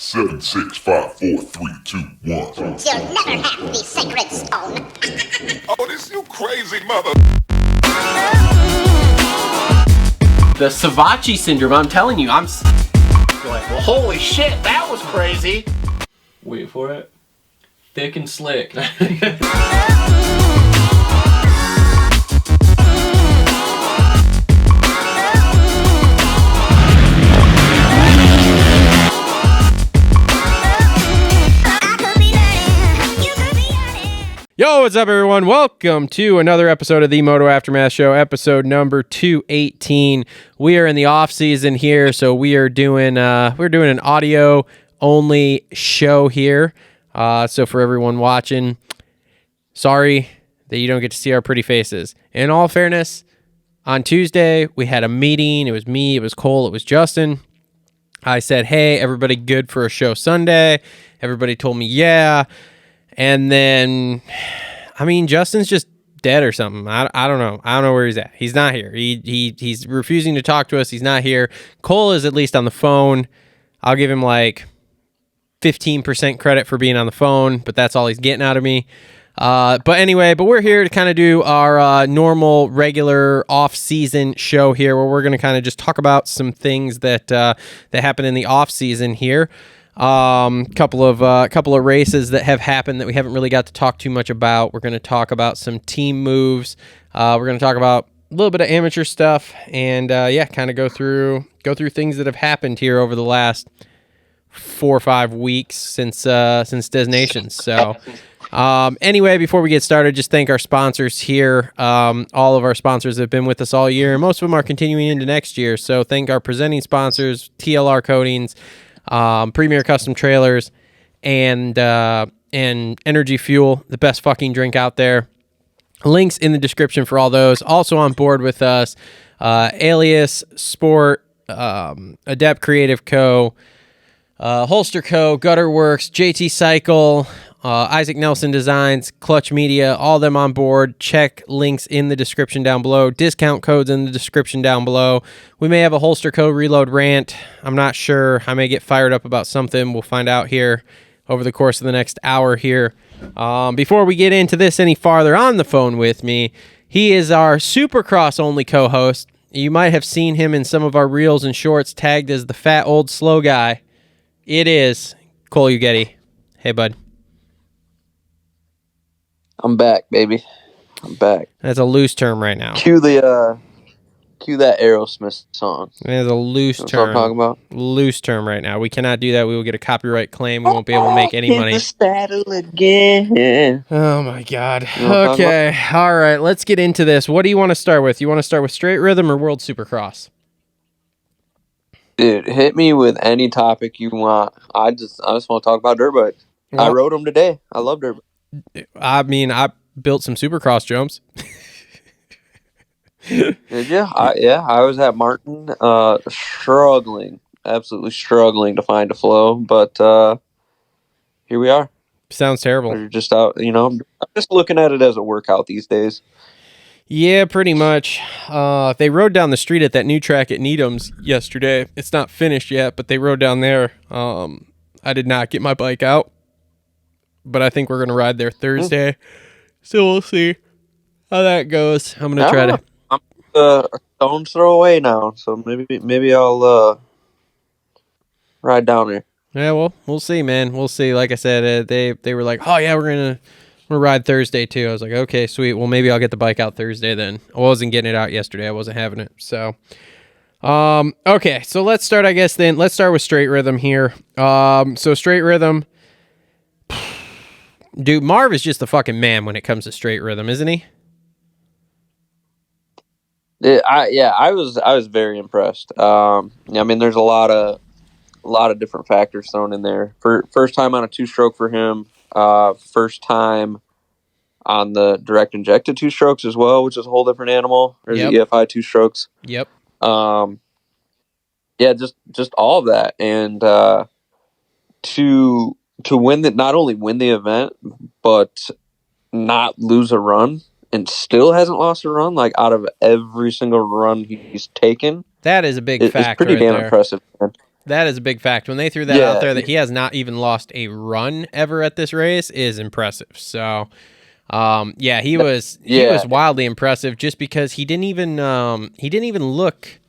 7, 6, 5, 4, 3, 2, 1. You'll never have the sacred stone. Oh, this you crazy mother. The Savachi syndrome, I'm telling you, you're like, well, holy shit, that was crazy. Wait for it. Thick and slick. Yo, what's up, everyone? Welcome to another episode of the Moto Aftermath Show, episode number 218. We are in the off season here, so we're doing an audio only show here. So for everyone watching, sorry that you don't get to see our pretty faces. In all fairness, on Tuesday we had a meeting. It was me, it was Cole, it was Justin. I said, "Hey, everybody, good for a show Sunday?" Everybody told me, "Yeah." And then, I mean, Justin's just dead or something. I don't know. I don't know where he's at. He's not here. He's refusing to talk to us. He's not here. Cole is at least on the phone. I'll give him like 15% credit for being on the phone, but that's all he's getting out of me. But we're here to kind of do our normal, regular off-season show here, where we're going to kind of just talk about some things that happen in the off-season here. Couple of races that have happened that we haven't really got to talk too much about. We're going to talk about some team moves. We're going to talk about a little bit of amateur stuff, and kind of go through things that have happened here over the last 4 or 5 weeks since Desnations. So, before we get started, just thank our sponsors here. All of our sponsors have been with us all year, and most of them are continuing into next year. So, thank our presenting sponsors, TLR Coatings, Premier Custom Trailers, and Energy Fuel, the best fucking drink out there. Links in the description for all those. Also on board with us, Alias Sport, Adept Creative Co, Holster Co, Gutter Worx, JT Cycle, Isaac Nelson Designs, Clutch Media, all of them on board. Check links in the description down below. Discount codes in the description down below. We may have a Holster Co reload rant. I'm not sure. I may get fired up about something. We'll find out here over the course of the next hour here. Before we get into this any farther, on the phone with me, he is our Supercross only co-host. You might have seen him in some of our reels and shorts tagged as the fat old slow guy. It is Cole Ugetti. Hey, bud. I'm back, baby. I'm back. That's a loose term right now. Cue that Aerosmith song. There's a loose That's term. what I'm talking about. Loose term right now. We cannot do that. We will get a copyright claim. We won't be able to make any money. The saddle again. Oh my God. You know what I'm Okay. All right. Let's get into this. What do you want to start with? You want to start with straight rhythm or World Supercross? Dude, hit me with any topic you want. I just want to talk about dirt bikes. Well, I rode them today. I love dirt bikes. I mean, I built some Supercross jumps. Did you? I was at Martin, absolutely struggling to find a flow, but here we are. Sounds terrible. We're just out, I'm just looking at it as a workout these days. Yeah, pretty much. They rode down the street at that new track at Needham's yesterday. It's not finished yet, but they rode down there. I did not get my bike out, but I think we're going to ride there Thursday. So we'll see how that goes. I'm going to try to... I'm a stone's throw away now, so maybe I'll ride down there. Yeah, well, we'll see, man. We'll see. Like I said, they were like, "Oh yeah, we're gonna ride Thursday too." I was like, "Okay, sweet. Well, maybe I'll get the bike out Thursday then." I wasn't getting it out yesterday. I wasn't having it. So, okay. So let's start. I guess then let's start with straight rhythm here. So straight rhythm, dude. Marv is just the fucking man when it comes to straight rhythm, isn't he? I was very impressed. I mean, there's a lot of different factors thrown in there. First time on a 2-stroke for him. First time on the direct injected 2-strokes as well, which is a whole different animal. There's the EFI 2-strokes. Yep. Just all of that, and to win that, not only win the event, but not lose a run. And still hasn't lost a run, like out of every single run he's taken. That is a big It's factor. pretty damn there. impressive, man. That is a big fact. When they threw that out there, that he has not even lost a run ever at this race is impressive. So, he was wildly impressive just because he didn't even look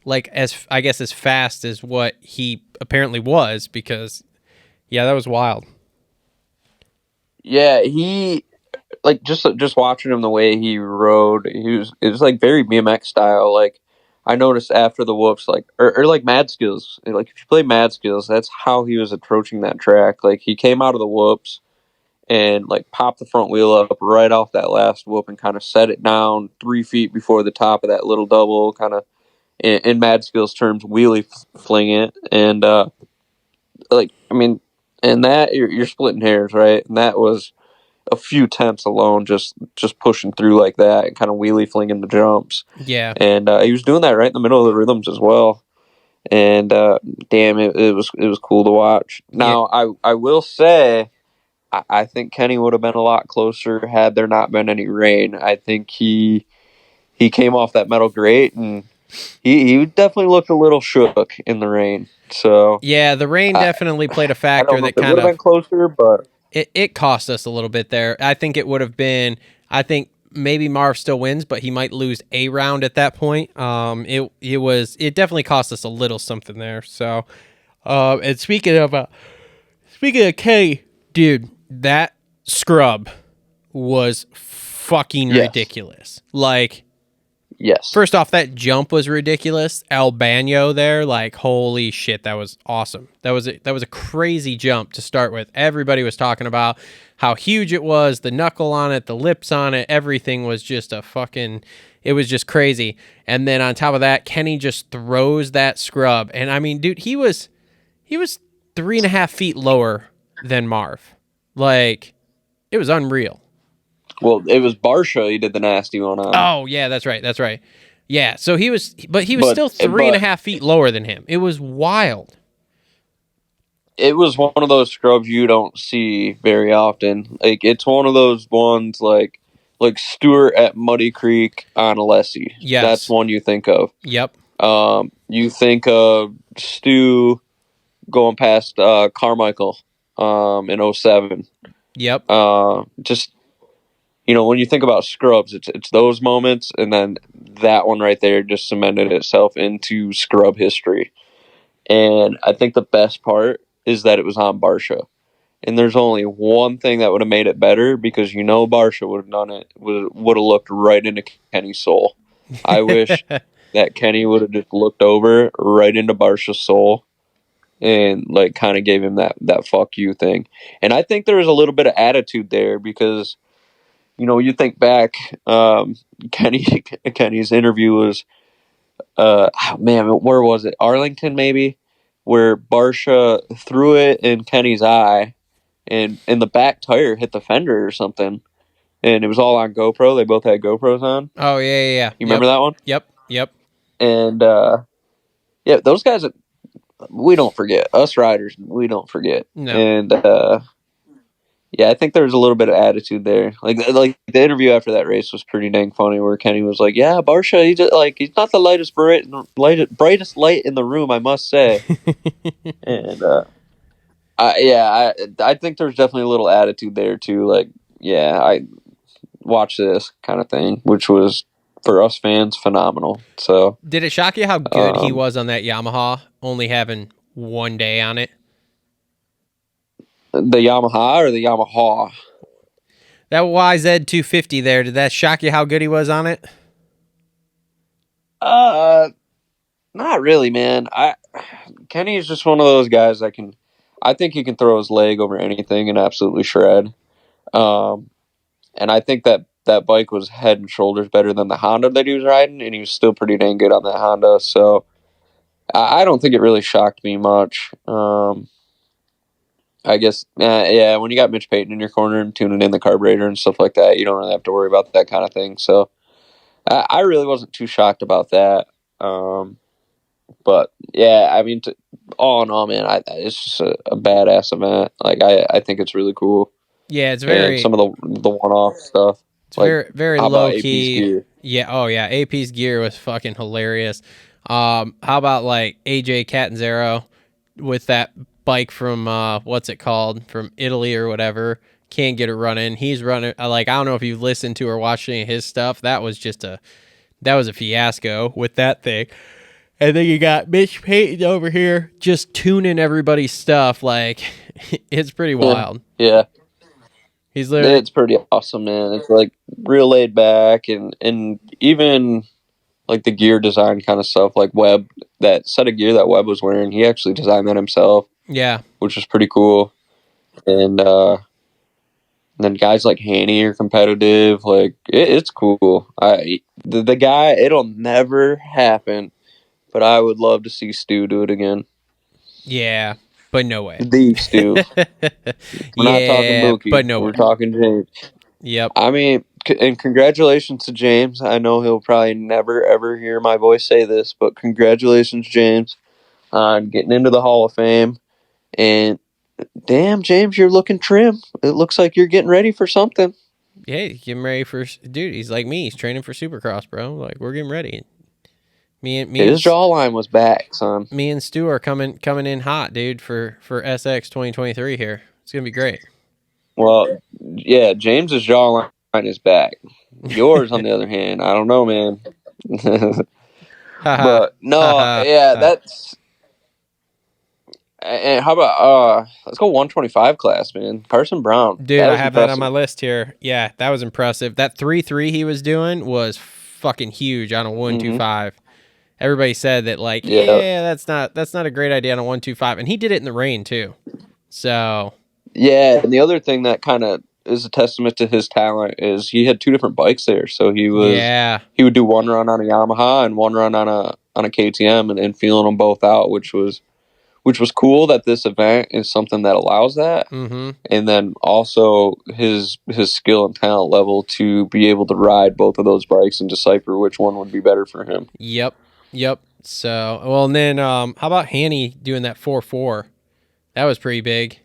like as fast as what he apparently was, because that was wild. Yeah, he like just watching him the way he rode, it was like very BMX style. Like I noticed after the whoops, like or like Mad Skills, like if you play Mad Skills, that's how he was approaching that track. Like he came out of the whoops and like popped the front wheel up right off that last whoop and kind of set it down 3 feet before the top of that little double, kind of in Mad Skills terms, wheelie fling it. And and that you're splitting hairs, right? And that was a few tenths alone, just pushing through like that and kind of wheelie flinging the jumps. Yeah. And he was doing that right in the middle of the rhythms as well. And damn, it was cool to watch. Now, I will say, I think Kenny would have been a lot closer had there not been any rain. I think he came off that metal grate and he definitely looked a little shook in the rain. So yeah, the rain definitely played a factor. I don't know if it would have been closer, but it cost us a little bit there. I think it would have been. I think maybe Marv still wins, but he might lose a round at that point. It definitely cost us a little something there. So, and speaking of K, dude, that scrub was fucking ridiculous. Like. Yes. First off, that jump was ridiculous. Albano there, like holy shit, that was awesome. That was a crazy jump to start with. Everybody was talking about how huge it was, the knuckle on it, the lips on it, everything was just it was just crazy. And then on top of that, Kenny just throws that scrub. And I mean, dude, he was 3.5 feet lower than Marv. Like, it was unreal. Well, it was Barsha he did the nasty one on. Oh, yeah, that's right. Yeah, so he was still 3.5 feet lower than him. It was wild. It was one of those scrubs you don't see very often. Like, it's one of those ones like Stewart at Muddy Creek on Alessi. Yes. That's one you think of. Yep. You think of Stu going past Carmichael in 07. Yep. Just... when you think about scrubs, it's those moments, and then that one right there just cemented itself into scrub history. And I think the best part is that it was on Barsha. And there's only one thing that would have made it better, because Barsha would have done it, would have looked right into Kenny's soul. I wish that Kenny would have just looked over right into Barsha's soul and like kind of gave him that fuck you thing. And I think there was a little bit of attitude there, because you think back, Kenny's interview was, where was it? Arlington, maybe, where Barsha threw it in Kenny's eye, and the back tire hit the fender or something, and it was all on GoPro. They both had GoPros on. Oh yeah. You remember that one? Yep. And those guys, we don't forget. Us riders, we don't forget. No. And I think there was a little bit of attitude there. Like the interview after that race was pretty dang funny, where Kenny was like, "Yeah, Barsha, he's not the brightest light in the room, I must say." And I think there's definitely a little attitude there too. Like, I watch this kind of thing, which was for us fans phenomenal. So, did it shock you how good he was on that Yamaha, only having one day on it? The Yamaha or the Yamaha? That YZ250 there, did that shock you how good he was on it? Not really, man. Kenny is just one of those guys I think he can throw his leg over anything and absolutely shred. And I think that bike was head and shoulders better than the Honda that he was riding, and he was still pretty dang good on that Honda. So I don't think it really shocked me much. I guess, when you got Mitch Payton in your corner and tuning in the carburetor and stuff like that, you don't really have to worry about that kind of thing. So I really wasn't too shocked about that. But all in all, man, it's just a badass event. Like, I think it's really cool. Yeah, it's very... And some of the one-off stuff. It's like, very low-key. Gear? Yeah, oh yeah, AP's gear was fucking hilarious. How about like AJ Catanzaro with that bike from what's it called, from Italy or whatever. Can't get it running. He's running like, I don't know if you've listened to or watched any of his stuff. That was a fiasco with that thing. And then you got Mitch Payton over here just tuning everybody's stuff. Like, it's pretty wild. Yeah. He's literally, It's pretty awesome, man. It's like real laid back, and even like the gear design kind of stuff, like Webb, that set of gear that Webb was wearing, he actually designed that himself. yeah. Which was pretty cool. And then guys like Haney are competitive. Like it's cool. The guy, it'll never happen, but I would love to see Stu do it again. Yeah, but no way. The Stu. We're not talking Mookie, but no we're way. talking James. Yep. I mean, and congratulations to James. I know he'll probably never, ever hear my voice say this, but congratulations, James, on getting into the Hall of Fame. And damn, James, you're looking trim. It looks like you're getting ready for something. Yeah, getting ready for, dude, he's like me. He's training for Supercross, bro. Like, we're getting ready. His jawline was back, son. Me and Stu are coming in hot, dude, for SX 2023 here. It's going to be great. Well, yeah, James's jawline is back. Yours, on the other hand, I don't know, man. But no, yeah, that's. And how about let's go 125 class, man. Carson Brown, dude, I have that on my list here. Yeah, that was impressive. That 3.3 he was doing was fucking huge on a 125. Everybody said that, like, yeah, that's not a great idea on a 125, and he did it in the rain too. So yeah, and the other thing that kind of is a testament to his talent is he had two different bikes there. So he would do one run on a Yamaha and one run on a KTM, and feeling them both out, which was cool that this event is something that allows that. Mm-hmm. And then also his skill and talent level to be able to ride both of those bikes and decipher which one would be better for him. Yep. So, well, and then how about Haney doing that 4.4? That was pretty big.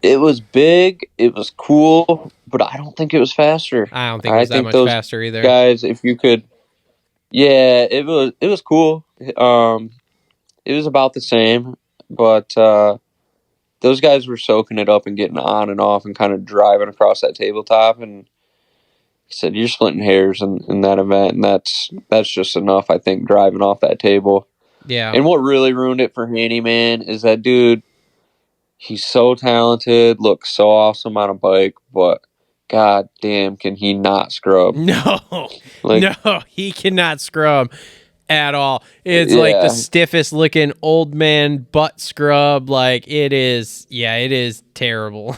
It was big. It was cool, but I don't think it was faster. I don't think it was that much faster either. Guys, if you could, yeah, it was cool. It was about the same, but those guys were soaking it up and getting on and off and kind of driving across that tabletop. And he said, "You're splitting hairs in that event, and that's just enough." I think driving off that table. Yeah. And what really ruined it for Haney, man, is that dude. He's so talented, looks so awesome on a bike, but god damn, can he not scrub? No, he cannot scrub at all. It's like the stiffest looking old man butt scrub. Like, it is terrible.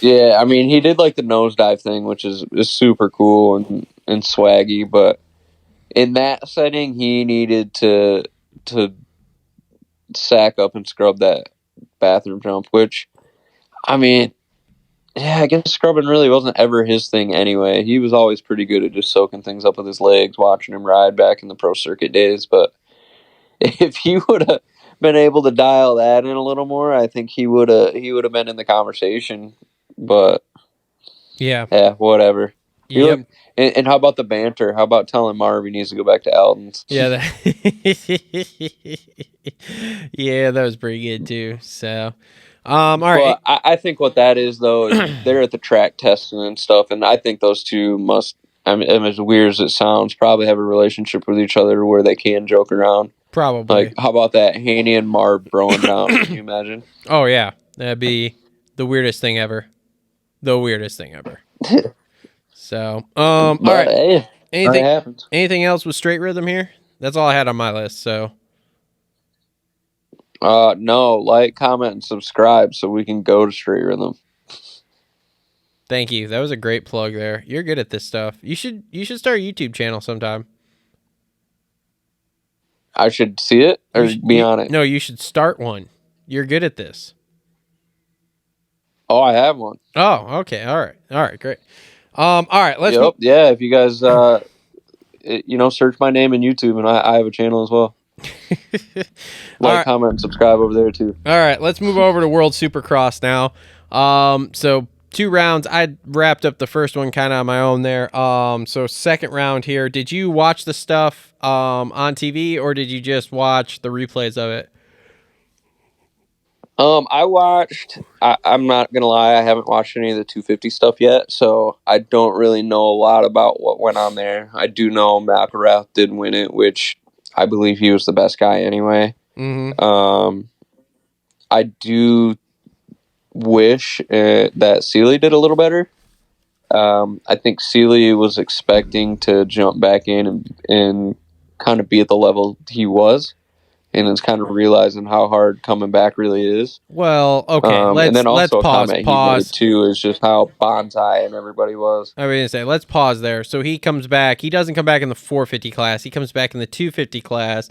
Yeah, I mean, he did like the nosedive thing, which is super cool and swaggy, but in that setting, he needed to sack up and scrub that bathroom jump, which, I mean, yeah, I guess scrubbing really wasn't ever his thing anyway. He was always pretty good at just soaking things up with his legs, watching him ride back in the pro circuit days. But if he would have been able to dial that in a little more, I think he would have been in the conversation. But yeah, whatever. Yep. And how about the banter? How about telling Marv he needs to go back to Alden's? Yeah, yeah, that was pretty good too. So, all right. I think what that is, though, is they're at the track testing and stuff, and I think those two must, I mean, as weird as it sounds, probably have a relationship with each other where they can joke around. Probably. Like, how about that Haney and Marv throwing down? Can you imagine? Oh, yeah. That'd be the weirdest thing ever. So, all right. Hey, anything else with straight rhythm here? That's all I had on my list. So, no, like, comment, and subscribe so we can go to straight rhythm. Thank you. That was a great plug there. You're good at this stuff. You should start a YouTube channel sometime. I should see it or be on it. No, you should start one. You're good at this. Oh, I have one. Oh, okay. All right, great. All right, let's. Yep. Yeah, if you guys, search my name in YouTube, and I have a channel as well. Comment, and subscribe over there too. All right, let's move over to World Supercross now. So 2 rounds. I wrapped up the first one kind of on my own there. So second round here. Did you watch the stuff on TV, or did you just watch the replays of it? I watched. I'm not gonna lie, I haven't watched any of the 250 stuff yet, so I don't really know a lot about what went on there. I do know McElrath did win it, which I believe he was the best guy anyway. Mm-hmm. I do wish that Seeley did a little better. I think Seeley was expecting to jump back in and kind of be at the level he was, and is kind of realizing how hard coming back really is. Well, okay, And then also let's pause. a comment he made too is just how bonsai and everybody was. I was gonna say, let's pause there. So he comes back. He doesn't come back in the 450 class. He comes back in the 250 class.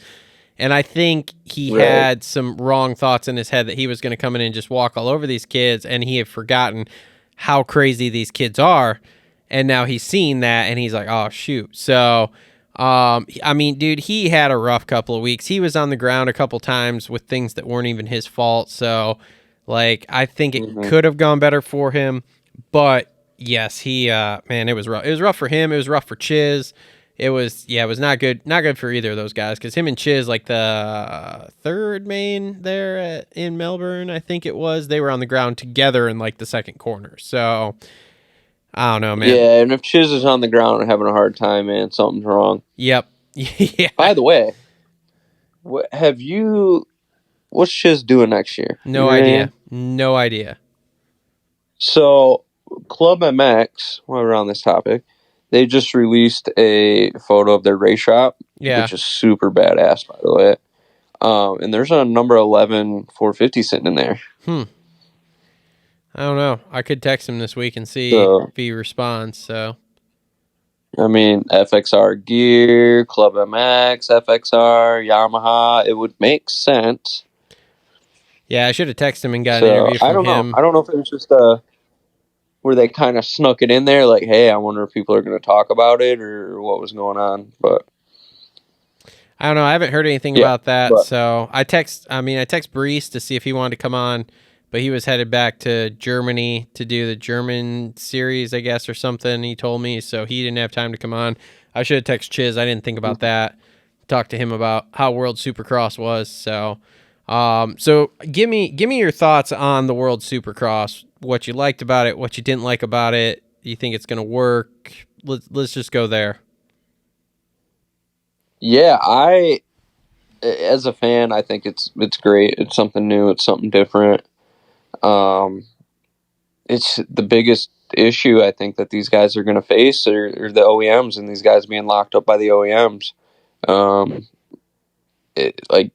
And I think he had some wrong thoughts in his head that he was going to come in and just walk all over these kids, and he had forgotten how crazy these kids are. And now he's seen that, and he's like, oh, shoot. So, I mean, dude, he had a rough couple of weeks. He was on the ground a couple times with things that weren't even his fault. So, like, I think it could have gone better for him. But, yes, man, it was rough. It was rough for him. It was rough for Chiz. It was not good. Not good for either of those guys, because him and Chiz, like the third main there in Melbourne, I think it was, they were on the ground together in like the second corner. So I don't know, man. Yeah, and if Chiz is on the ground and having a hard time, man, something's wrong. Yep. Yeah. By the way, what's Chiz doing next year? No idea. No idea. So Club MX, while we're on this topic, they just released a photo of their race shop, which is super badass, by the way. And there's a number 11 450 sitting in there. I don't know. I could text him this week and see if he responds. So, I mean, FXR gear, Club MX, FXR, Yamaha. It would make sense. Yeah, I should have texted him and got an interview from him. I don't know if it was just where they kind of snuck it in there, like, hey, I wonder if people are going to talk about it or what was going on. But I don't know. I haven't heard anything about that. So I text Brees to see if he wanted to come on, but he was headed back to Germany to do the German series, I guess, or something. He told me, so he didn't have time to come on. I should have texted Chiz. I didn't think about that. Talk to him about how World Supercross was. So, so give me your thoughts on the World Supercross. What you liked about it, what you didn't like about it. Do you think it's going to work? Let's just go there. Yeah, as a fan, I think it's great. It's something new. It's something different. It's the biggest issue I think that these guys are going to face are the OEMs, and these guys being locked up by the OEMs. Like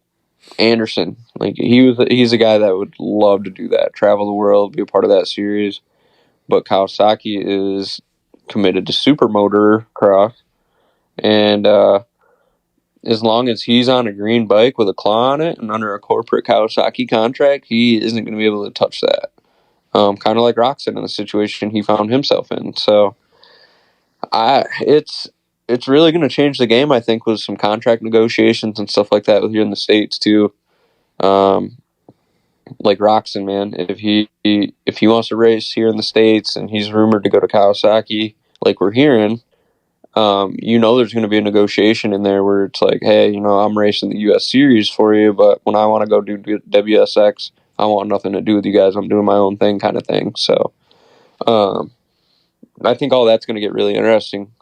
Anderson, like he's a guy that would love to do that, travel the world, be a part of that series. But Kawasaki is committed to supermotor cross, and as long as he's on a green bike with a claw on it and under a corporate Kawasaki contract, he isn't going to be able to touch that. Kind of like Roczen in the situation he found himself in. So, it's really going to change the game, I think, with some contract negotiations and stuff like that here in the States too. Like Roczen, man, if he wants to race here in the States and he's rumored to go to Kawasaki, like we're hearing, there's going to be a negotiation in there where it's like, hey, I'm racing the U.S. Series for you, but when I want to go do WSX, I want nothing to do with you guys. I'm doing my own thing, kind of thing. So, I think all that's going to get really interesting.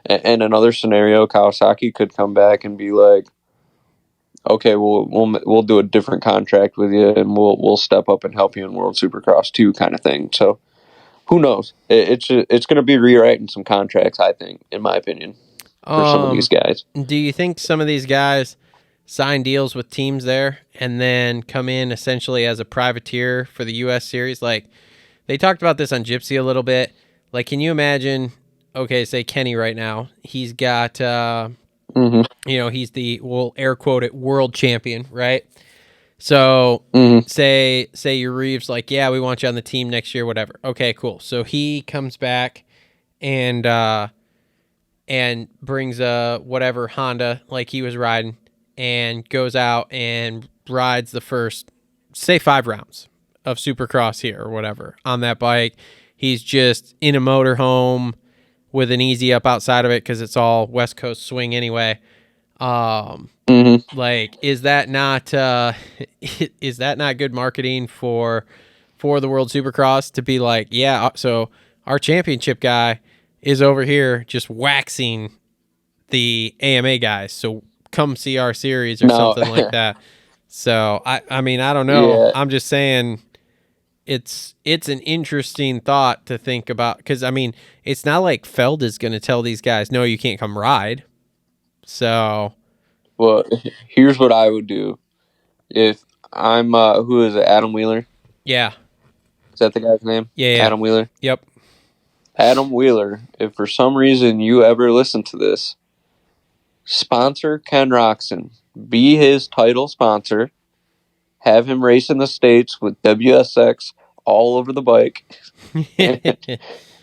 And another scenario, Kawasaki could come back and be like, okay, we'll do a different contract with you, and we'll step up and help you in World Supercross too, kind of thing. So, who knows? It's going to be rewriting some contracts, I think, in my opinion, for some of these guys. Do you think some of these guys sign deals with teams there and then come in essentially as a privateer for the U.S. Series? Like, they talked about this on Gypsy a little bit. Like, can you imagine, okay, say Kenny right now, he's got, he's the, we'll air quote it, world champion, right? So say your Reeves, like, yeah, we want you on the team next year, whatever. Okay, cool. So he comes back and brings a whatever Honda like he was riding and goes out and rides the first, say 5 rounds of Supercross here or whatever on that bike. He's just in a motorhome with an easy up outside of it because it's all West Coast swing anyway. Like, is that not is that not good marketing for the World Supercross to be like, yeah, so our championship guy is over here just waxing the AMA guys, so come see our series or something like that. So I mean, I don't know. Yeah. I'm just saying it's an interesting thought to think about, because I mean, it's not like Feld is going to tell these guys, no, you can't come ride. So, well, here's what I would do if I'm who is it? Adam Wheeler? yeah. Is that the guy's name? Yeah. Adam Wheeler. Yep. Adam Wheeler. If for some reason you ever listen to this, sponsor Ken Roczen. Be his title sponsor. Have him race in the States with WSX all over the bike.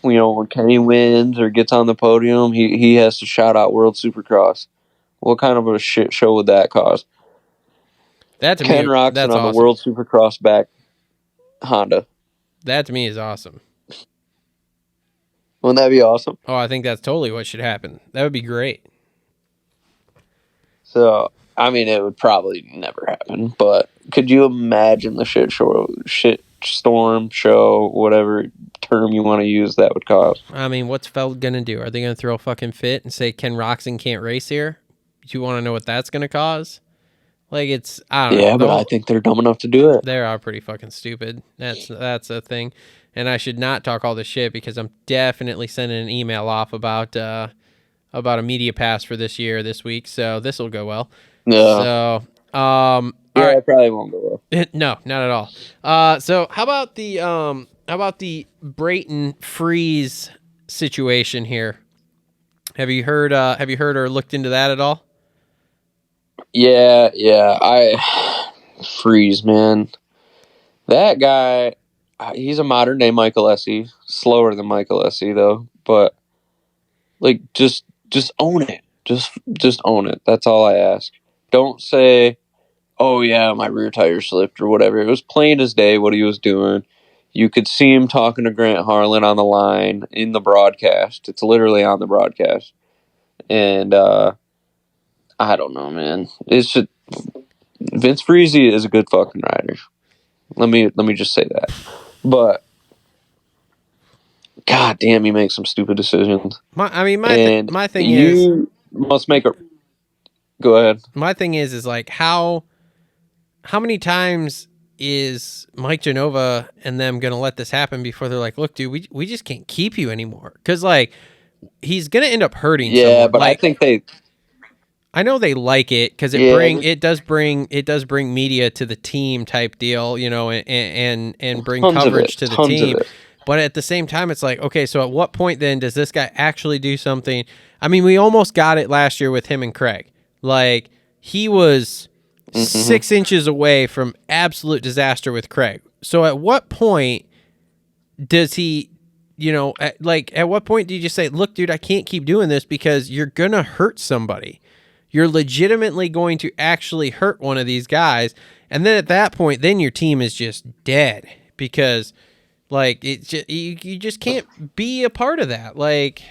When Kenny wins or gets on the podium, he has to shout out World Supercross. What kind of a shit show would that cause? That to Ken me, Roczen that's on awesome. the World Supercross back Honda. That to me is awesome. Wouldn't that be awesome? Oh, I think that's totally what should happen. That would be great. So, I mean, it would probably never happen, but could you imagine the shit storm show, whatever term you want to use that would cause? I mean, what's Feld going to do? Are they going to throw a fucking fit and say Ken Roczen can't race here? Do you want to know what that's going to cause? Like, it's, I don't know. Yeah, but I think they're dumb enough to do it. They are pretty fucking stupid. That's a thing. And I should not talk all this shit because I'm definitely sending an email off about a media pass for this week. So this will go well. No. So, Yeah, right. it probably won't go well. No, not at all. So how about the Brayton Freeze situation here? Have you heard or looked into that at all? Yeah. Freeze, man. That guy, he's a modern day Michael Essie. Slower than Michael Essie, though. But, like, just own it. Just own it. That's all I ask. Don't say, oh, yeah, my rear tire slipped or whatever. It was plain as day what he was doing. You could see him talking to Grant Harlan on the line in the broadcast. It's literally on the broadcast. And, I don't know, man. It's just Vince Freezy is a good fucking rider. Let me just say that. But god damn, he makes some stupid decisions. My thing is, you must make a. Go ahead. My thing is like how many times is Mike Genova and them gonna let this happen before they're like, look, dude, we just can't keep you anymore, because like he's gonna end up hurting. Yeah, someone. but like, I think I know they like it because it does bring media to the team type deal, and bring coverage to the team. But at the same time, it's like, okay, so at what point then does this guy actually do something? I mean, we almost got it last year with him and Craig. Like, he was 6 inches away from absolute disaster with Craig. So at what point does he, at what point do you just say, look, dude, I can't keep doing this because you're going to hurt somebody. You're legitimately going to actually hurt one of these guys. And then at that point, then your team is just dead because, like, you just can't be a part of that. Like,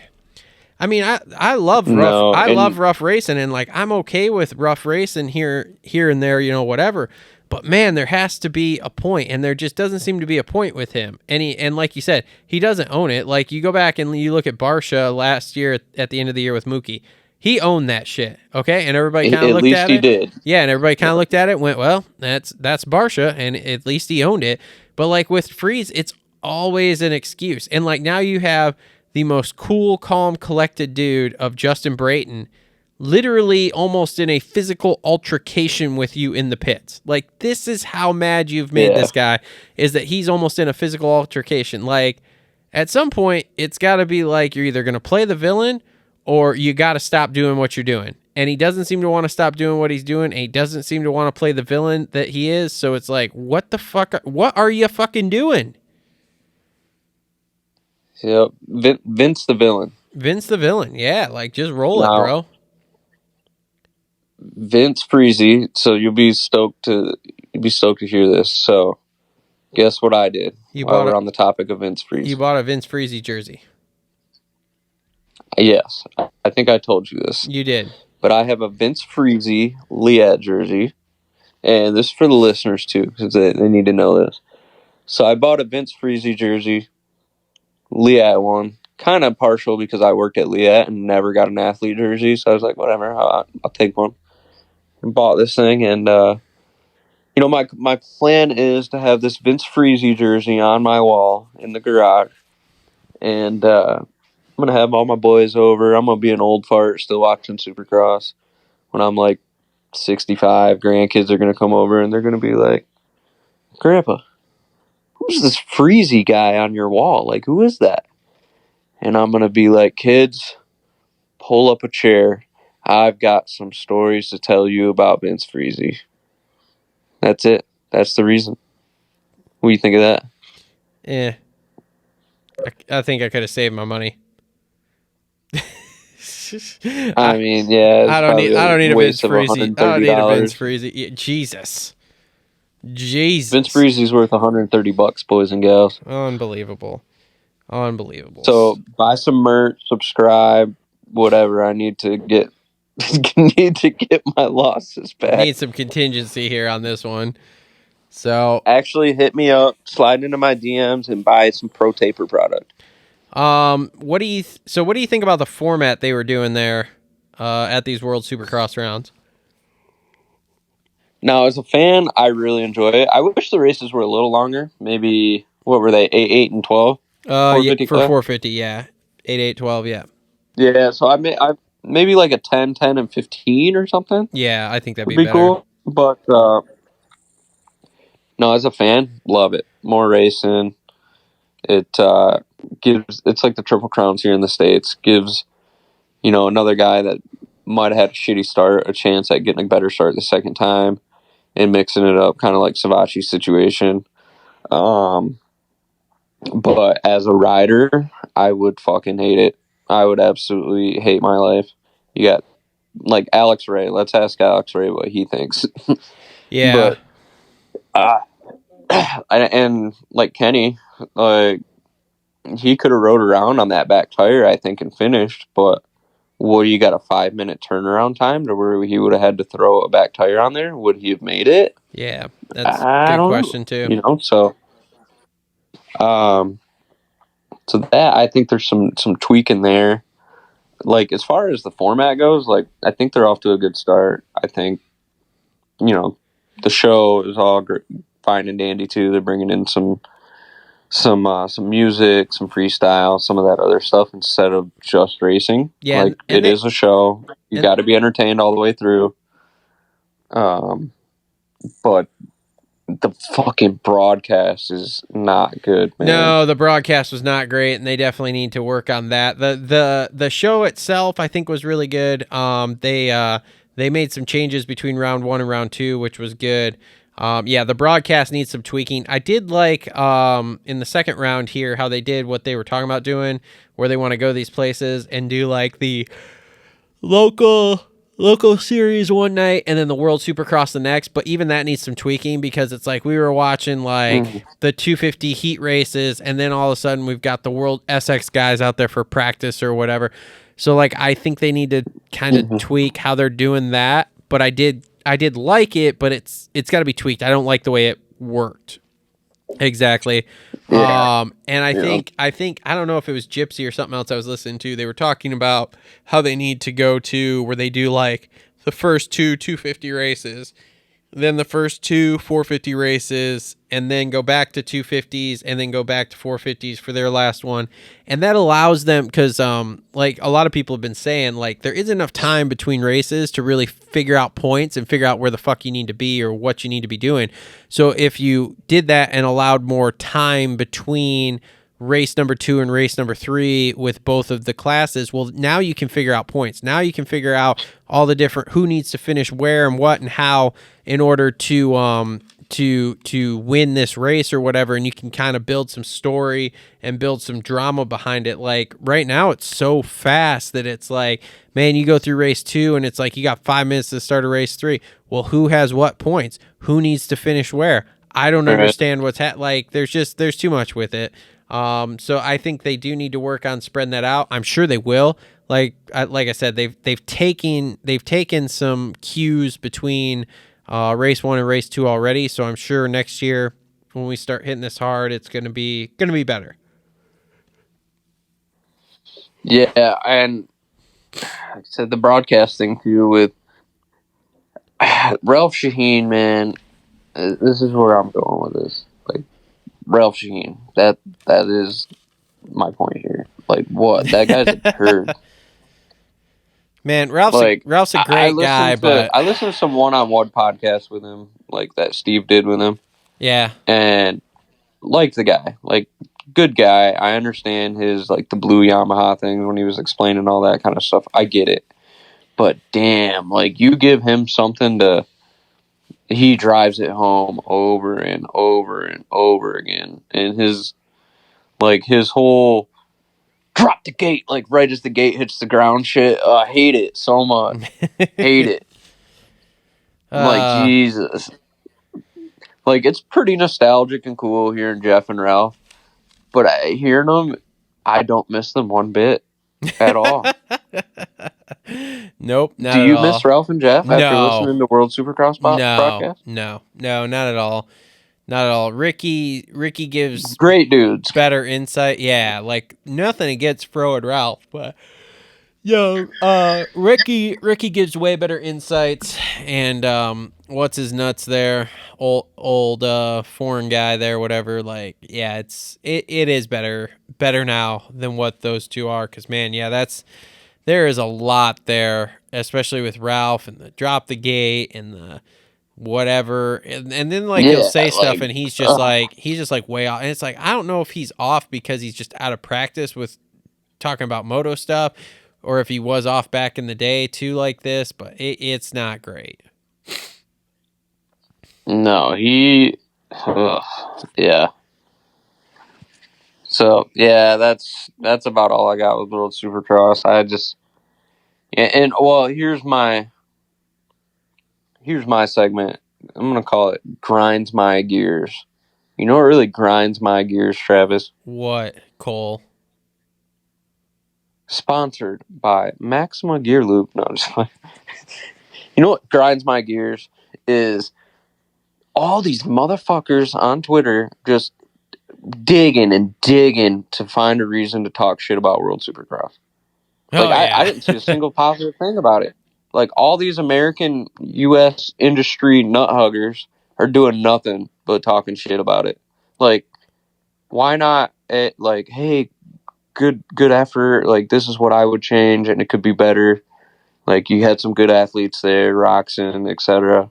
I mean, I love rough racing, and like I'm okay with rough racing here and there, whatever. But man, there has to be a point, and there just doesn't seem to be a point with him. And like you said, he doesn't own it. Like, you go back and you look at Barsha last year at the end of the year with Mookie. He owned that shit, okay? And everybody kind of looked at it. At least he did. Yeah, and everybody kind of looked at it and went, well, that's Barsha, and at least he owned it. But like with Freeze, it's always an excuse. And like now you have the most cool, calm, collected dude of Justin Brayton literally almost in a physical altercation with you in the pits. Like, this is how mad you've made this guy, is that he's almost in a physical altercation. Like, at some point, it's got to be like you're either going to play the villain or you got to stop doing what you're doing. And he doesn't seem to want to stop doing what he's doing, and he doesn't seem to want to play the villain that he is. So it's like, what the fuck? What are you fucking doing? Yep, Vince the villain. Vince the villain, yeah. Like, just roll it, bro. Vince Freezy. So you'll be stoked to hear this. So Guess what I did? You While bought we're a- on the topic of Vince Freeze. You bought a Vince Freezy jersey. Yes, I think I told you this. You did. But I have a Vince Freezy Liat jersey. And this is for the listeners, too, because they need to know this. So I bought a Vince Freezy jersey, Liat one. Kind of partial because I worked at Liat and never got an athlete jersey. So I was like, whatever, I'll take one. And bought this thing. And, my plan is to have this Vince Freezy jersey on my wall in the garage. And I'm going to have all my boys over. I'm going to be an old fart still watching Supercross. When I'm like 65, grandkids are going to come over and they're going to be like, Grandpa, who's this Freezy guy on your wall? Like, who is that? And I'm going to be like, kids, pull up a chair. I've got some stories to tell you about Vince Freezy. That's it. That's the reason. What do you think of that? Yeah. I think I could have saved my money. I mean, yeah. I don't need a Vince Freezy. I don't need a Vince $130. Freezy. Yeah, Jesus. Vince Freezy's worth $130, boys and gals. Unbelievable. So buy some merch, subscribe, whatever. I need to get my losses back. Need some contingency here on this one. So actually hit me up, slide into my DMs, and buy some Pro Taper product. what do you think about the format they were doing there at these World Supercross rounds? Now, as a fan, I really enjoy it. I wish the races were a little longer. Maybe, what were they, 8, and 12? Yeah, for 450, yeah. 8, 8, 12, yeah. Yeah, so I maybe like a 10, 10, and 15 or something. Yeah, I think that'd Would be be better. cool. But, no, as a fan, love it. More racing. It it's like the Triple Crowns here in the States. Gives, another guy that might have had a shitty start a chance at getting a better start the second time and mixing it up, kind of like Savachi's situation. But as a rider, I would fucking hate it. I would absolutely hate my life. You got, like, Alex Ray. Let's ask Alex Ray what he thinks. Yeah. But, and like Kenny, like, he could have rode around on that back tire, I think, and finished. But you got a 5-minute turnaround time to where he would have had to throw a back tire on there? Would he have made it? Yeah, that's a good question too. So that, I think there's some tweaking there. Like, as far as the format goes, like, I think they're off to a good start. I think, the show is all fine and dandy too. They're bringing in some music, some freestyle, some of that other stuff instead of just racing. Yeah, like, it is a show. You got to be entertained all the way through. But the fucking broadcast is not good, man. No, the broadcast was not great, and they definitely need to work on that. The show itself, I think, was really good. They made some changes between round 1 and round 2, which was good. Yeah, the broadcast needs some tweaking. I did like in the second round here how they did what they were talking about doing, where they want to go these places and do like the local series one night and then the World Supercross the next. But even that needs some tweaking, because it's like we were watching like the 250 heat races, and then all of a sudden we've got the World SX guys out there for practice or whatever. So like I think they need to kind of tweak how they're doing that. But I did like it, but it's got to be tweaked. I don't like the way it worked. Exactly. Yeah. And I think I don't know if it was Gypsy or something else I was listening to. They were talking about how they need to go to where they do like the first 2 250 races, then the first 2 450 races, and then go back to 250s, and then go back to 450s for their last one. And that allows them, because like a lot of people have been saying, like, there isn't enough time between races to really figure out points and figure out where the fuck you need to be or what you need to be doing. So if you did that and allowed more time between race number 2 and race number 3 with both of the classes, well, now you can figure out points. Now you can figure out all the different who needs to finish where and what and how in order to win this race or whatever, and you can kind of build some story and build some drama behind it. Like right now it's so fast that it's like, man, you go through race 2 and it's like you got 5 minutes to start a race 3. Well, who has what points? Who needs to finish where? I don't Right. understand what's like. There's too much with it. So I think they do need to work on spreading that out. I'm sure they will. Like I said, they've taken some cues between race 1 and race 2 already. So I'm sure next year when we start hitting this hard, it's gonna be better. Yeah, and like I said, the broadcasting too with Ralph Shaheen, man. This is where I'm going with this. Like Ralph Shaheen, that is my point here. Like what? That guy's a turd. Man, Ralph's Like a great guy, but I listened to some one-on-one podcasts with him, like that Steve did with him, yeah, and liked the guy. Like good guy. I understand his like the blue Yamaha thing when he was explaining all that kind of stuff. I get it. But damn, like you give him something to, he drives it home over and over and over again. And his whole drop the gate, like right as the gate hits the ground shit. I hate it so much. Hate it. I'm like, Jesus. Like, it's pretty nostalgic and cool hearing Jeff and Ralph. But hearing them, I don't miss them one bit at all. Nope, not Do at you all. miss Ralph and Jeff after No. listening to World Supercross broadcast? No, not at all. Not at all. Ricky gives Great dudes. better insight. Yeah, like nothing against Fro and Ralph, but Ricky gives way better insights, and what's his nuts there, old foreign guy there, whatever. Like, yeah, it is better now than what those two are. Because man, yeah, there is a lot there, especially with Ralph and the drop the gate and the whatever, and then like he'll say stuff and he's just like way off, and it's like I don't know if he's off because he's just out of practice with talking about moto stuff, or if he was off back in the day too like this, but it's not great. No, yeah. So yeah, that's about all I got with World Supercross. And well, here's my segment. I'm gonna call it grinds my gears. You know what really grinds my gears, Travis? What, Cole? Sponsored by Maxima Gear Loop. No, I'm just like, you know what grinds my gears is all these motherfuckers on Twitter just digging to find a reason to talk shit about World Supercross. I didn't see a single positive thing about it. Like all these American U.S. industry nut huggers are doing nothing but talking shit about it. Like, why not? Like, hey, good effort. Like, this is what I would change, and it could be better. Like, you had some good athletes there, Roczen, etc.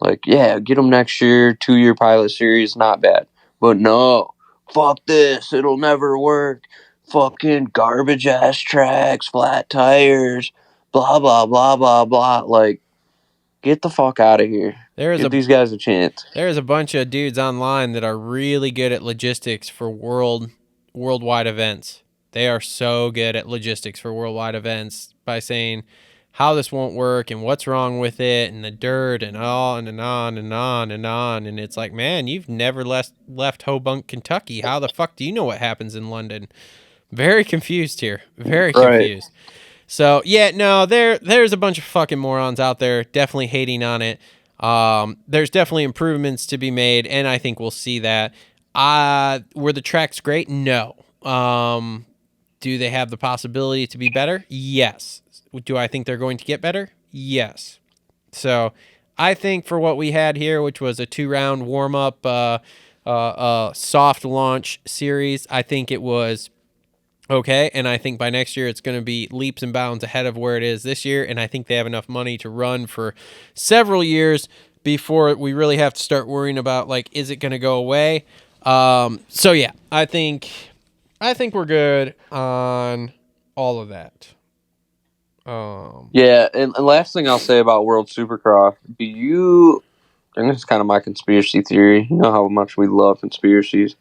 Like, yeah, get them next year. 2-year pilot series, not bad. But no, fuck this. It'll never work. Fucking garbage ass tracks, flat tires, blah blah blah blah blah. Like, get the fuck out of here. Give these guys a chance. There's a bunch of dudes online that are really good at logistics for worldwide events. They are so good at logistics for worldwide events by saying how this won't work and what's wrong with it and the dirt and on and on and on and on. And it's like, man, you've never left Hobunk, Kentucky. How the fuck do you know what happens in London? Very confused here. Very confused. Right. So, yeah, no, there's a bunch of fucking morons out there definitely hating on it. There's definitely improvements to be made, and I think we'll see that. Were the tracks great? No. Do they have the possibility to be better? Yes. Do I think they're going to get better? Yes. So I think for what we had here, which was a 2-round warm-up soft launch series, I think it was okay, and I think by next year it's going to be leaps and bounds ahead of where it is this year, and I think they have enough money to run for several years before we really have to start worrying about, like, is it going to go away? So, yeah, I think we're good on all of that. Yeah, and last thing I'll say about World Supercross, and this is kind of my conspiracy theory, you know how much we love conspiracies.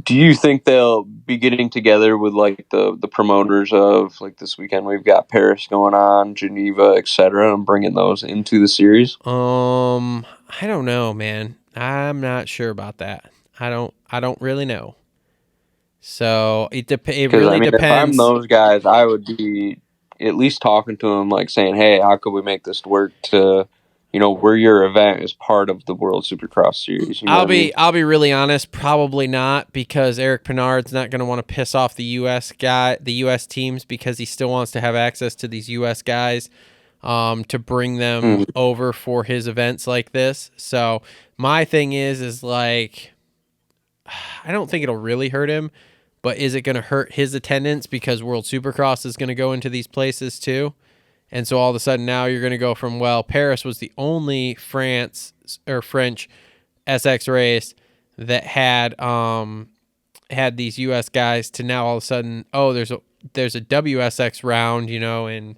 Do you think they'll be getting together with like the promoters of like this weekend? We've got Paris going on, Geneva, etc., and bringing those into the series. I don't know, man. I'm not sure about that. I don't really know. So it Because really if I'm depends. those guys, I would be at least talking to them, like saying, "Hey, how could we make this work to, where your event is part of the World Supercross Series?" You know what I mean? I'll be really honest, probably not, because Eric Pinard's not going to want to piss off the US teams, because he still wants to have access to these US guys to bring them over for his events like this. So my thing is like, I don't think it'll really hurt him, but is it going to hurt his attendance because World Supercross is going to go into these places too? And so all of a sudden now you're going to go from, well, Paris was the only French SX race that had these US guys, to now all of a sudden, oh, there's a WSX round, in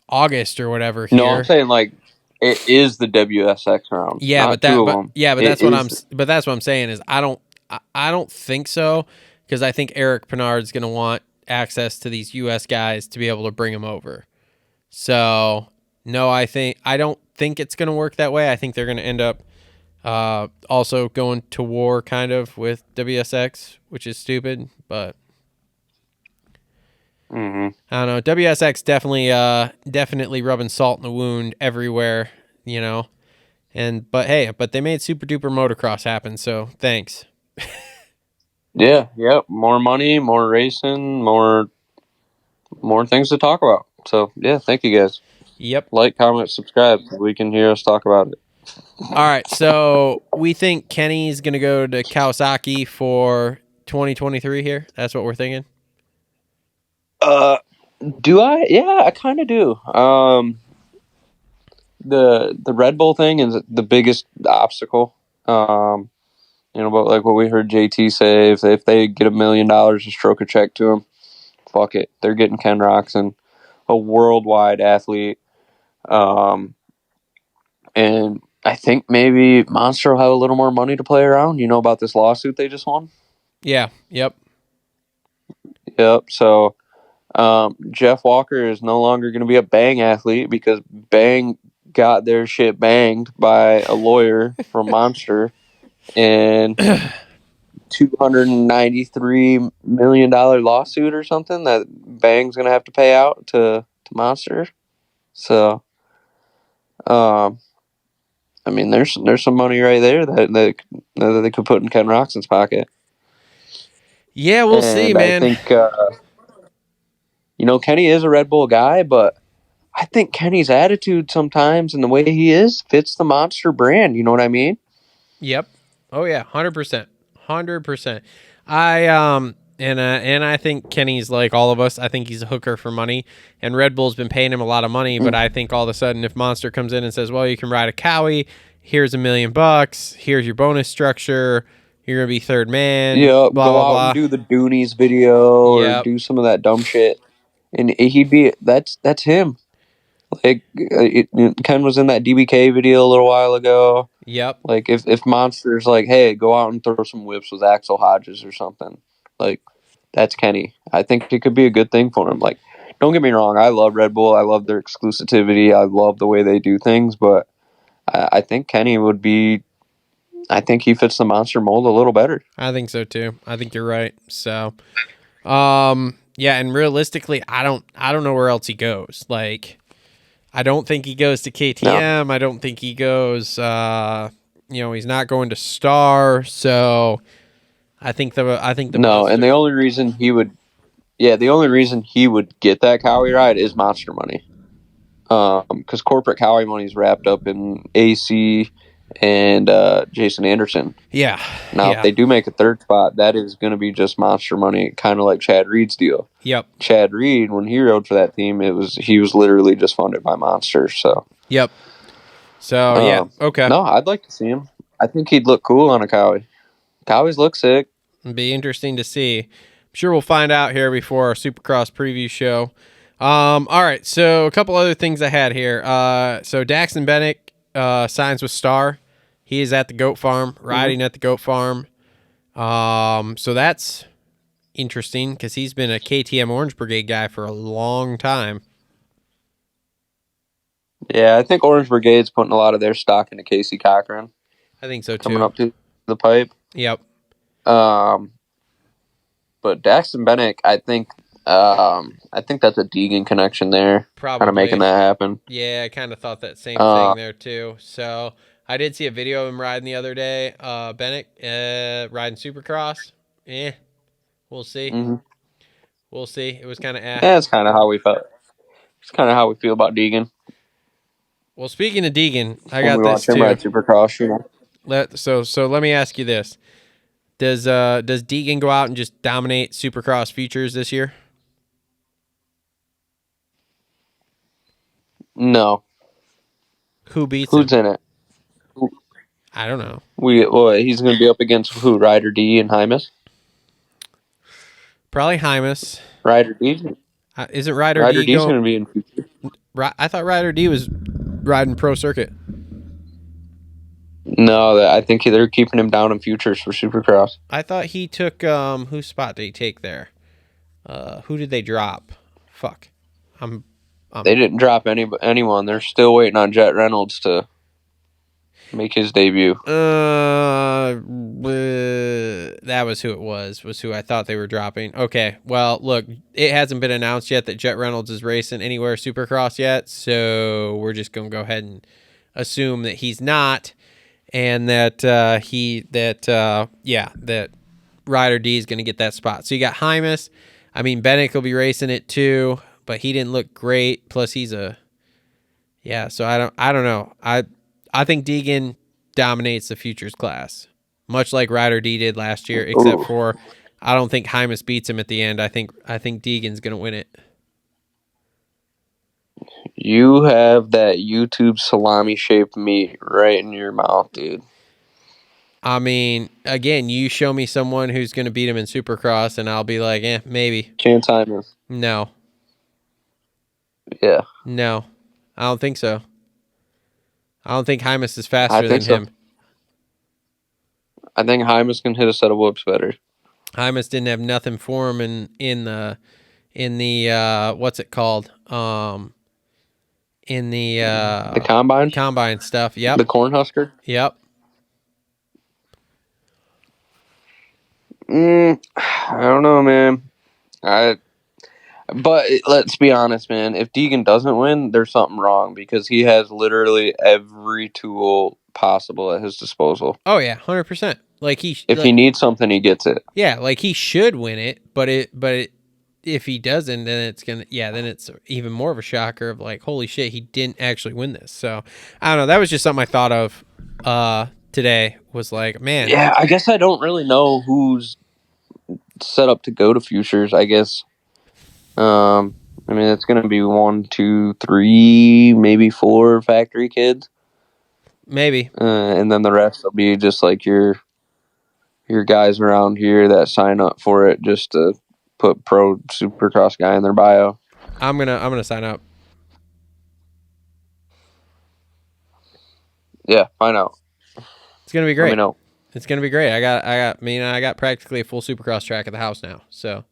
August or whatever here. No, I'm saying like it is the WSX round. Yeah, not two of them. that's what I'm saying is I don't think so, because I think Eric Pinard's going to want access to these US guys to be able to bring them over. So, no, I don't think it's going to work that way. I think they're going to end up also going to war kind of with WSX, which is stupid, but I don't know. WSX definitely rubbing salt in the wound everywhere, but they made Super Duper Motocross happen, so thanks. Yeah, yep. More money, more racing, more things to talk about. So yeah, thank you guys. Yep. Like, comment, subscribe so we can hear us talk about it. All right, so we think Kenny's going to go to Kawasaki for 2023 here. That's what we're thinking. Do I? Yeah, I kind of do. The Red Bull thing is the biggest obstacle. But like what we heard JT say, if they get $1 million to stroke a check to him, fuck it, they're getting Ken Roczen, a worldwide athlete. And I think maybe Monster will have a little more money to play around. You know about this lawsuit they just won? Yeah. Yep. So Jeff Walker is no longer going to be a Bang athlete because Bang got their shit banged by a lawyer from Monster, and $293 million lawsuit or something that Bang's going to have to pay out to Monster. So, there's some money right there that they could put in Ken Roczen's pocket. Yeah, we'll see, man. I think, Kenny is a Red Bull guy, but I think Kenny's attitude sometimes and the way he is fits the Monster brand. You know what I mean? Yep. Oh yeah, 100%. 100%. I think Kenny's like all of us. I think he's a hooker for money, and Red Bull's been paying him a lot of money. But I think all of a sudden, if Monster comes in and says, "Well, you can ride a Cowie. Here's $1 million. Here's your bonus structure. You're gonna be third man." Yeah, blah go blah out blah. and do the Doonies video or do some of that dumb shit, and that's him. Like Ken was in that DBK video a little while ago. Yep. Like if Monster's like, hey, go out and throw some whips with Axel Hodges or something, like that's Kenny. I think it could be a good thing for him. Like, don't get me wrong, I love Red Bull. I love their exclusivity. I love the way they do things, but I think Kenny would be. I think he fits the Monster mold a little better. I think so too. I think you're right. So, yeah, and realistically, I don't know where else he goes. Like, I don't think he goes to KTM. No. I don't think he goes. He's not going to Star. So, I think the no. Monster. And the only reason he would get that Cowie ride is Monster money. Because corporate Cowie money is wrapped up in AC and Jason Anderson. Yeah. Now, if they do make a third spot, that is going to be just Monster money, kind of like Chad Reed's deal. Yep. Chad Reed, when he rode for that team, he was literally just funded by Monster. So. Yep. So yeah. Okay. No, I'd like to see him. I think he'd look cool on a Cowie. Cowies look sick. It'd be interesting to see. I'm sure we'll find out here before our Supercross preview show. All right, so a couple other things I had here. So Daxton Bennett signs with Star. He is at the goat farm, riding at the goat farm. So that's interesting because he's been a KTM Orange Brigade guy for a long time. Yeah, I think Orange Brigade's putting a lot of their stock into Casey Cochran. I think so too. coming up to the pipe. Yep. But Daxton Bennick, I think that's a Deegan connection there. Probably. Kind of making that happen. Yeah, I kind of thought that same thing there too. So I did see a video of him riding the other day. Bennick riding Supercross. We'll see. Mm-hmm. We'll see. It was kind of Yeah, it's kind of how we felt. It's kind of how we feel about Deegan. Well, speaking of Deegan, I When got we this watch him too. ride Supercross, you know. So let me ask you this: Does Deegan go out and just dominate Supercross futures this year? No. Who beats Who's him? in it? I don't know. He's going to be up against who? Ryder D and Hymus? Probably Hymus. Ryder D? Isn't Ryder Ryder D D's going to be in future. I thought Ryder D was riding pro circuit. No, I think they're keeping him down in futures for Supercross. I thought he took whose spot did he take there? Who did they drop? Fuck. They didn't drop anyone. They're still waiting on Jet Reynolds to make his debut. That was who it was who I thought they were dropping. Okay, well, look, it hasn't been announced yet that Jet Reynolds is racing anywhere Supercross yet, so we're just going to go ahead and assume that he's not, and that that Ryder D is going to get that spot. So you got Hymus. I mean, Bennick will be racing it too, but he didn't look great. Plus, he's so I don't know. I think Deegan dominates the futures class, much like Ryder D did last year, except for I don't think Hymus beats him at the end. I think Deegan's going to win it. You have that YouTube salami-shaped meat right in your mouth, dude. I mean, again, you show me someone who's going to beat him in Supercross, and I'll be like, maybe. Chance Hymus. No. Yeah. No. I don't think so. I don't think Hymus is faster than him. I think Hymus can hit a set of whoops better. Hymus didn't have nothing for him in the what's it called? In the combine? Combine stuff. Yep. The Cornhusker? Yep. I don't know, man. But let's be honest, man. If Deegan doesn't win, there's something wrong because he has literally every tool possible at his disposal. Oh yeah, 100%. Like if he needs something, he gets it. Yeah, like he should win it, but if he doesn't, then it's even more of a shocker of like, holy shit, he didn't actually win this. So I don't know. That was just something I thought of today. Was like, man. Yeah, I guess I don't really know who's set up to go to futures. I guess. I mean, it's going to be 1, 2, 3, maybe 4 factory kids. Maybe. And then the rest will be just like your guys around here that sign up for it just to put pro Supercross guy in their bio. I'm gonna sign up. Yeah, find out. It's gonna be great. Let me know. It's gonna be great. I got practically a full Supercross track at the house now. So.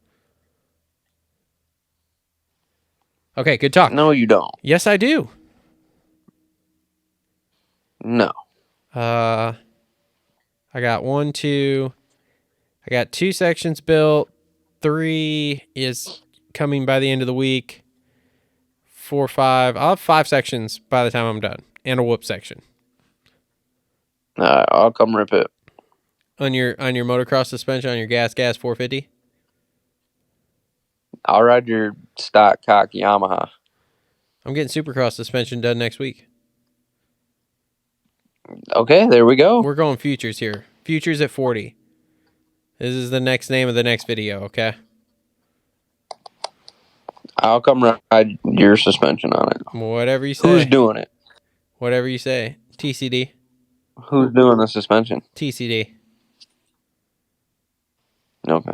Okay, good talk. No, you don't. Yes, I do. No. I got 1, 2. I got 2 sections built. 3 is coming by the end of the week. 4, 5. I'll have 5 sections by the time I'm done, and a whoop section. I'll come rip it. On your motocross suspension, on your gas 450. I'll ride your stock cock Yamaha. I'm getting Supercross suspension done next week. Okay, there we go. We're going futures here. Futures at 40. This is the next name of the next video, okay? I'll come ride your suspension on it. Whatever you say. Who's doing it? Whatever you say. TCD. Who's doing the suspension? TCD. Okay.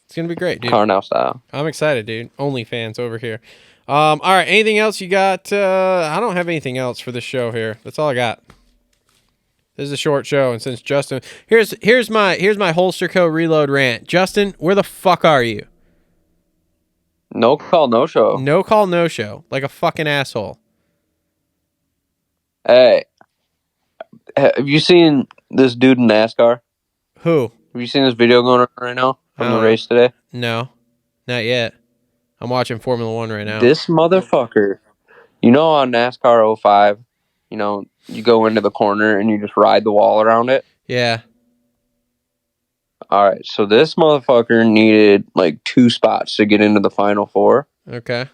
It's going to be great, dude. Carnow style. I'm excited, dude. OnlyFans over here. All right, anything else you got? I don't have anything else for this show here. That's all I got. This is a short show, and since Justin, here's my Holster Co. reload rant. Justin, where the fuck are you? No call, no show. No call, no show. Like a fucking asshole. Hey, Have you seen this dude in NASCAR? Who? Have you seen this video going on right now from the race today? No, not yet. I'm watching Formula One right now. This motherfucker, on NASCAR 05, you go into the corner and you just ride the wall around it. Yeah. All right, so this motherfucker needed like 2 spots to get into the final 4. Okay.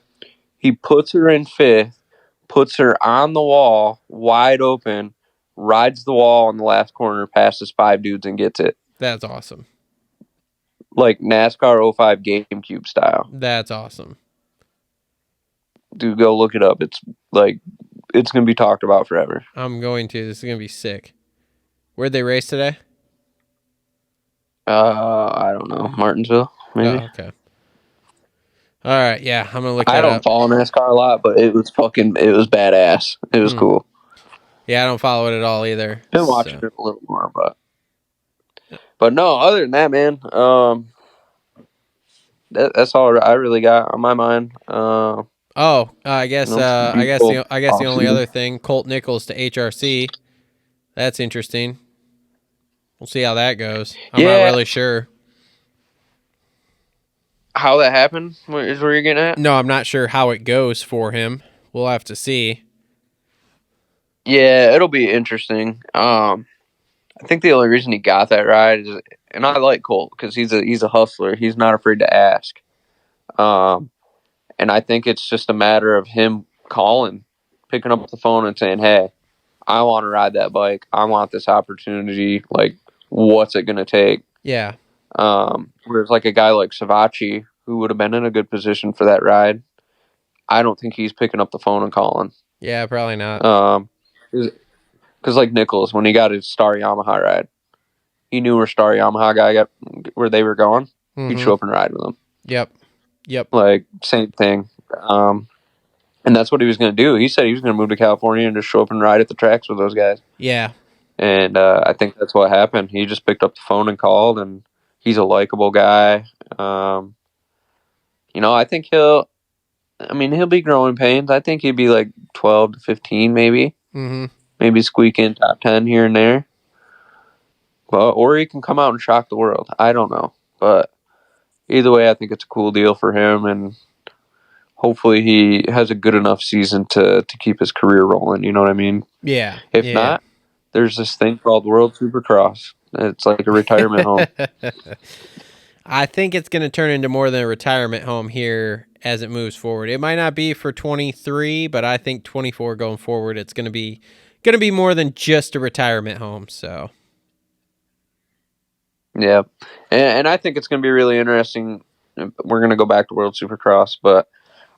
He puts her in 5th, puts her on the wall, wide open, rides the wall in the last corner, passes 5 dudes, and gets it. That's awesome. Like NASCAR 05 GameCube style. That's awesome. Dude, go look it up. It's going to be talked about forever. I'm going to. This is going to be sick. Where'd they race today? I don't know. Martinsville, maybe. Oh, okay. All right, yeah, I'm gonna look that I don't up. follow NASCAR a lot, but it was badass. It was cool. Yeah, I don't follow it at all either. Been watching it a little more, but no. Other than that, man, that's all I really got on my mind. I guess the only other thing, Colt Nichols to HRC. That's interesting. We'll see how that goes. I'm not really sure how that happened. Is where you're getting at? No, I'm not sure how it goes for him. We'll have to see. Yeah, it'll be interesting. I think the only reason he got that ride is, and I like Colt because he's a hustler. He's not afraid to ask. And I think it's just a matter of him picking up the phone and saying, "Hey, I want to ride that bike. I want this opportunity. Like, what's it going to take?" Yeah. Whereas like a guy like Savachi, who would have been in a good position for that ride, I don't think he's picking up the phone and calling. Yeah, probably not. Because like Nichols, when he got his Star Yamaha ride, he knew where Star Yamaha guy got where they were going. He'd show up and ride with them. Yep. Like same thing. And that's what he was going to do. He said he was going to move to California and just show up and ride at the tracks with those guys. Yeah. And I think that's what happened. He just picked up the phone and called, and he's a likable guy. I think he'll be growing pains. I think he'd be like 12 to 15 maybe. Mm-hmm. Maybe squeak in top 10 here and there. Well, or he can come out and shock the world. I don't know. But either way, I think it's a cool deal for him, and hopefully he has a good enough season to keep his career rolling. You know what I mean? Yeah. If not, there's this thing called World Supercross. It's like a retirement home. I think it's going to turn into more than a retirement home here as it moves forward. It might not be for 23, but I think 24 going forward, it's going to be more than just a retirement home. So, yeah, and I think it's going to be really interesting. We're going to go back to World Supercross, but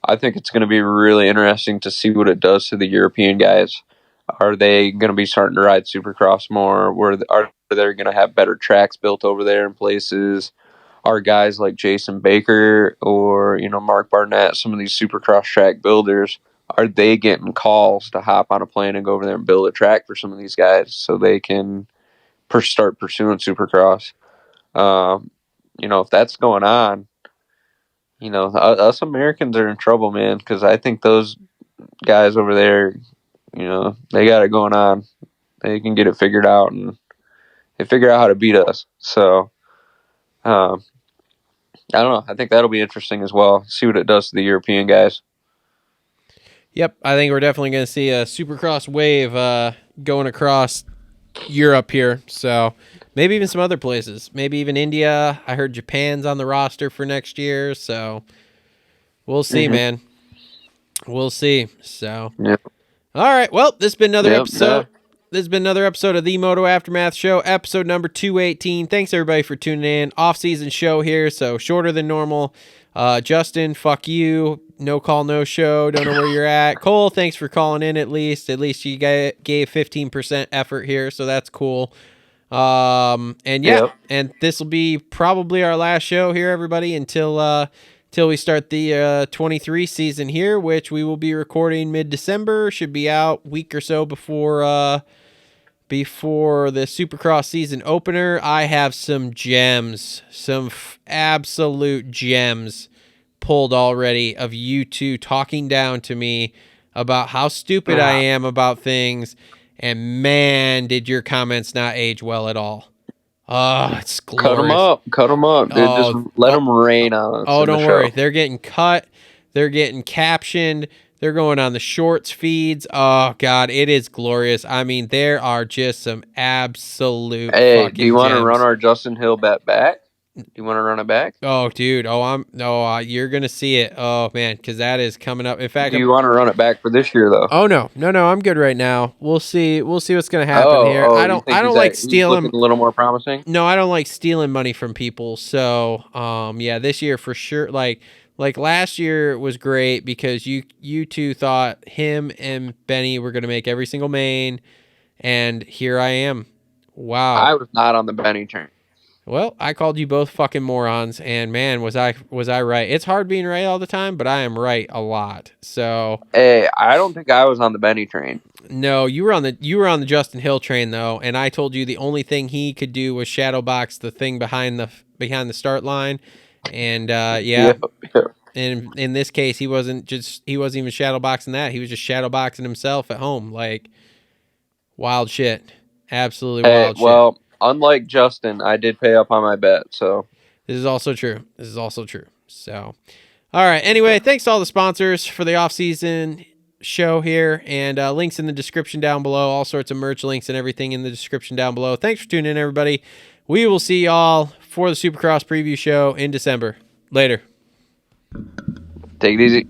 I think it's going to be really interesting to see what it does to the European guys. Are they going to be starting to ride Supercross more? Are they going to have better tracks built over there in places? Are guys like Jason Baker or Mark Barnett, some of these Supercross track builders, are they getting calls to hop on a plane and go over there and build a track for some of these guys so they can start pursuing Supercross? If that's going on, us Americans are in trouble, man, because I think those guys over there, they got it going on. They can get it figured out, and they figure out how to beat us. So, I don't know. I think that'll be interesting as well. See what it does to the European guys. Yep, I think we're definitely going to see a Supercross wave going across Europe here. So maybe even some other places. Maybe even India. I heard Japan's on the roster for next year. So we'll see, man. We'll see. So, yeah. All right. Well, this has been another episode. This has been another episode of the Moto Aftermath Show, episode number 218. Thanks, everybody, for tuning in. Off-season show here, so shorter than normal. Justin, fuck you. No call, no show. Don't know where you're at. Cole, thanks for calling in at least. At least you gave 15% effort here, so that's cool. And this will be probably our last show here, everybody, until we start the 23 season here, which we will be recording mid-December. Should be out a week or so before the Supercross season opener. I have some gems, some absolute gems pulled already of you two talking down to me about how stupid I am about things And man, did your comments not age well at all. Oh, it's glorious. Cut them up, dude. Oh, Just let them rain on us. Oh, in the don't show. worry. They're getting cut. They're getting captioned. They're going on the shorts feeds. Oh, God, it is glorious. I mean, there are just some absolute Hey, fucking do you want to gems. run our Justin Hill bet back? Do you want to run it back? Oh, dude. You're going to see it. Oh, man, because that is coming up. In fact, Do you want to run it back for this year, though? oh, no. I'm good right now. We'll see what's going to happen here. I don't like stealing. Looking a little more promising. No, I don't like stealing money from people. So, yeah, this year for sure. Like last year was great because you two thought him and Benny were going to make every single main, and here I am. Wow. I was not on the Benny train. Well, I called you both fucking morons, and man, was I right. It's hard being right all the time, but I am right a lot. So, Hey, I don't think I was on the Benny train. no, you were on the Justin Hill train though, and I told you the only thing he could do was shadow box the thing behind the start line. And yeah. And in this case, he wasn't even shadow boxing that. He was just shadow boxing himself at home. Like, wild shit. Absolutely wild shit. Well, unlike Justin, I did pay up on my bet, so. This is also true. So, all right. Anyway, thanks to all the sponsors for the off-season show here, and links in the description down below. All sorts of merch links and everything in the description down below. Thanks for tuning in, everybody. We will see y'all for the Supercross preview show in December. Later. Take it easy.